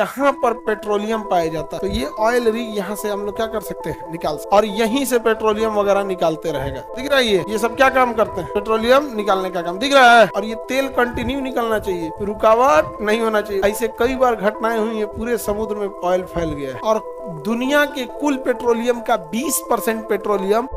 यहाँ पर पेट्रोलियम पाया जाता है। तो ये ऑयल रिग यहाँ से हम लोग क्या कर सकते हैं, निकाल सकते, और यहीं से पेट्रोलियम वगैरह निकालते रहेगा। दिख रहा है ये सब क्या काम करते हैं, पेट्रोलियम निकालने का काम दिख रहा है। और ये तेल कंटिन्यू निकलना चाहिए, रुकावट नहीं होना चाहिए। ऐसे कई बार घटनाएं हुई है, पूरे समुद्र में ऑयल फैल गया है। और दुनिया के कुल पेट्रोलियम का 20% पेट्रोलियम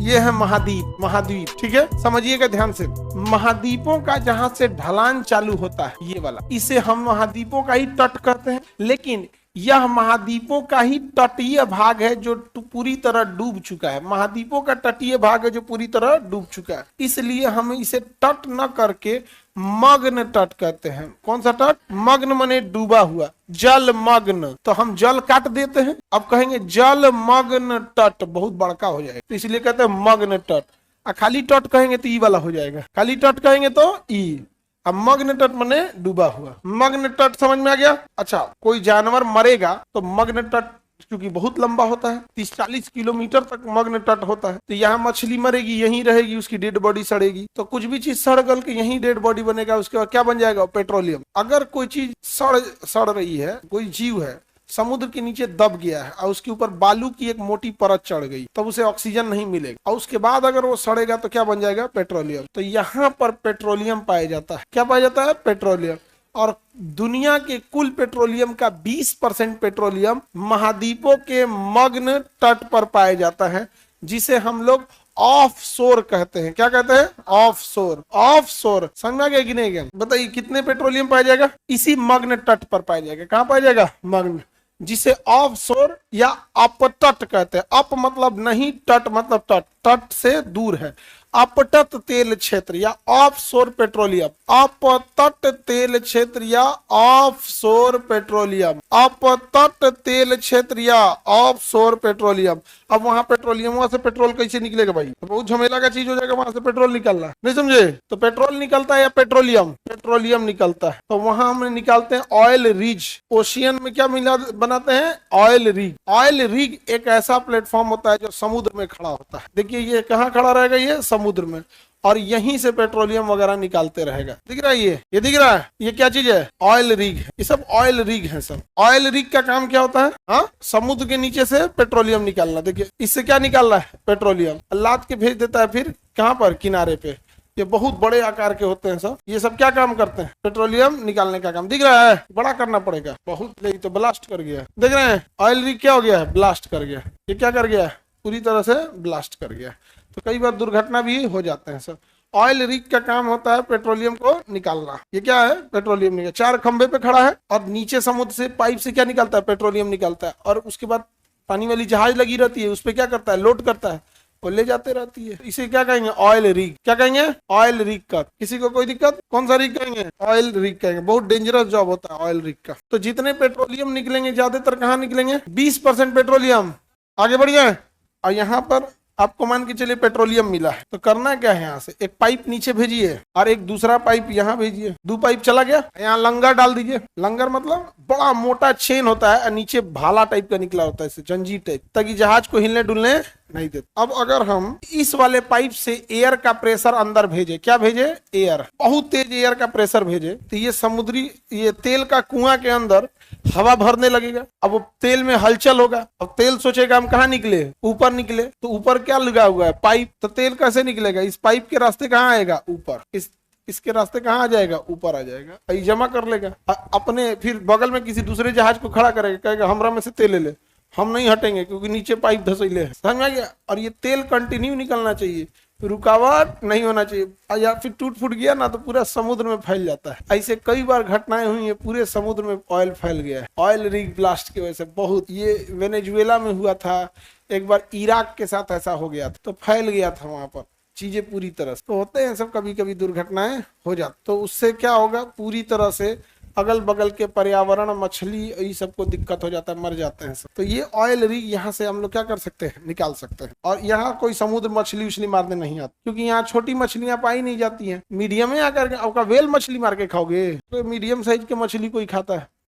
ये है महाद्वीप। ठीक है, समझिएगा ध्यान से। महाद्वीपों का जहां से ढलान चालू होता है, ये वाला, इसे हम महाद्वीपों का ही तट कहते हैं। लेकिन यह महाद्वीपों का ही तटीय भाग है जो पूरी तरह डूब चुका है। महाद्वीपों का तटीय भाग है जो पूरी तरह डूब चुका है। इसलिए हम इसे तट न करके मग्न तट कहते हैं। कौन सा तट? मग्न माने डूबा हुआ, जल मग्न। तो हम जल काट देते हैं, अब कहेंगे जल मग्न तट, बहुत बड़का हो जाएगा, तो इसलिए कहते हैं मग्न तट। खाली तट कहेंगे तो ई वाला हो जाएगा, खाली तट कहेंगे तो ई। अब मग्न तट मने डूबा हुआ, मग्न तट समझ में आ गया। अच्छा, कोई जानवर मरेगा तो मग्न तट क्योंकि बहुत लंबा होता है, 30-40 किलोमीटर तक मग्न तट होता है, तो यहाँ मछली मरेगी, यहीं रहेगी, उसकी डेड बॉडी सड़ेगी। तो कुछ भी चीज सड़ गल के यहीं डेड बॉडी बनेगा, उसके बाद क्या बन जाएगा? पेट्रोलियम। अगर कोई चीज सड़ रही है, कोई जीव है समुद्र के नीचे दब गया है और उसके ऊपर बालू की एक मोटी परत चढ़ गई, तब उसे ऑक्सीजन नहीं मिलेगा, और उसके बाद अगर वो सड़ेगा तो क्या बन जाएगा? पेट्रोलियम। तो यहाँ पर पेट्रोलियम पाया जाता है। क्या पाया जाता है? पेट्रोलियम। और दुनिया के कुल पेट्रोलियम का 20% पेट्रोलियम महाद्वीपों के मग्न तट पर पाया जाता है, जिसे हम लोग ऑफ शोर कहते हैं। क्या कहते हैं? ऑफ शोर। ऑफ शोर समझ में आ गया कि नहीं? बताइए कितने पेट्रोलियम पाया जाएगा? इसी मग्न तट पर पाया जाएगा। कहाँ पाया जाएगा? मग्न, जिसे ऑफ शोर या अपतट कहते हैं। अप मतलब नहीं, तट मतलब तट, तट से दूर है। अपतट तेल क्षेत्र या ऑफ शोर पेट्रोलियम, अपतट तेल क्षेत्र या ऑफ शोर पेट्रोलियम, अपतट तेल क्षेत्र या ऑफ शोर पेट्रोलियम। अब वहां पेट्रोलियम, वहां से पेट्रोल कैसे निकलेगा भाई? तो बहुत झमेला का चीज हो जाएगा वहां से पेट्रोल निकलना, नहीं समझे? तो पेट्रोल निकलता है या पेट्रोलियम? पेट्रोलियम निकलता है। तो वहां हम निकालते हैं ऑयल रिज। ओशियन में क्या बनाते हैं? Oil rig. ऑयल रिग एक ऐसा प्लेटफॉर्म होता है जो समुद्र में खड़ा होता है। देखिए ये कहाँ खड़ा रहेगा? ये समुद्र में, और यहीं से पेट्रोलियम वगैरह निकालते रहेगा। दिख रहा है ये दिख रहा है? ये क्या चीज है? ऑयल रिग है। ये सब ऑयल रिग है। सब ऑयल रिग का काम क्या होता है? हाँ, समुद्र के नीचे से पेट्रोलियम निकालना। देखिए इससे क्या निकाल रहा है? पेट्रोलियम। लाद के भेज देता है फिर कहाँ पर? किनारे पे। ये बहुत बड़े आकार के होते हैं सब। ये सब क्या काम करते हैं? पेट्रोलियम निकालने का काम। दिख रहा है? बड़ा करना पड़ेगा बहुत, नहीं तो ब्लास्ट कर गया। देख रहे हैं? ऑयल रिग क्या हो गया है? ब्लास्ट कर गया। ये क्या कर गया? पूरी तरह से ब्लास्ट कर गया। तो कई बार दुर्घटना भी हो जाते हैं सब। ऑयल रिग का काम होता है पेट्रोलियम को निकालना। ये क्या है? पेट्रोलियम निकाल। 4 खंबे पे खड़ा है और नीचे समुद्र से पाइप से क्या निकलता है? पेट्रोलियम निकलता है। और उसके बाद पानी वाली जहाज लगी रहती है, उस पर क्या करता है? लोड करता है, वो ले जाते रहती है। इसे क्या कहेंगे? Oil rig. क्या कहेंगे? ऑयल रिग का। किसी को कोई दिक्कत? कौन सा रिग कहेंगे? ऑयल रिग कहेंगे। बहुत डेंजरस जॉब होता है ऑयल रिग का। तो जितने पेट्रोलियम निकलेंगे ज्यादातर कहाँ निकलेंगे? 20% पेट्रोलियम। आगे बढ़ गए। और यहाँ पर आपको मान के चलिए पेट्रोलियम मिला है, तो करना क्या है? यहाँ से एक पाइप नीचे भेजिए और एक दूसरा पाइप यहाँ भेजिए। 2 पाइप चला गया, यहाँ लंगर डाल दीजिए। लंगर मतलब बड़ा मोटा चेन होता है और नीचे भाला टाइप का निकला होता है, जंजीर टाइप, ताकि जहाज को हिलने डुलने नहीं देते। अब अगर हम इस वाले पाइप से एयर का प्रेशर अंदर भेजे, क्या भेजे? एयर, बहुत तेज एयर का प्रेशर भेजे, तो ये समुद्री, ये तेल का कुआं के अंदर हवा भरने लगेगा। अब वो तेल में हलचल होगा। अब तेल सोचेगा हम कहाँ निकले? ऊपर निकले। तो ऊपर क्या लगा हुआ है? पाइप। तो तेल कैसे निकलेगा? इस पाइप के रास्ते कहाँ आएगा? ऊपर। इसके रास्ते कहाँ आ जाएगा? ऊपर आ जाएगा। जमा कर लेगा अपने, फिर बगल में किसी दूसरे जहाज को खड़ा करेगा, कहेगा हमरा में से तेल ले ले, हम नहीं हटेंगे क्योंकि नीचे पाइप धंसैले है। समझ में आ गया? और ये तेल कंटिन्यू निकलना चाहिए, रुकावट नहीं होना चाहिए। या फिर टूट फूट गया ना तो पूरा समुद्र में फैल जाता है। ऐसे कई बार घटनाएं हुई है, पूरे समुद्र में ऑयल फैल गया है ऑयल रिग ब्लास्ट की वजह से। बहुत, ये वेनेजुएला में हुआ था एक बार, इराक के साथ ऐसा हो गया था, तो फैल गया था वहां पर चीजें पूरी तरह से। तो होते हैं सब, कभी कभी दुर्घटनाएं हो जाती। तो उससे क्या होगा? पूरी तरह से अगल बगल के पर्यावरण, मछली, ये सबको दिक्कत हो जाता है, मर जाते हैं सब। तो ये ऑयल रिग यहाँ से हम लोग क्या कर सकते हैं? निकाल सकते हैं। और यहाँ कोई समुद्र मछली उछली मारने नहीं आती, क्योंकि यहाँ छोटी मछलियां पाई नहीं जाती हैं। मीडियम में आकर के आपका वेल मछली मार के खाओगे तो मीडियम साइज के मछली कोई खाता है?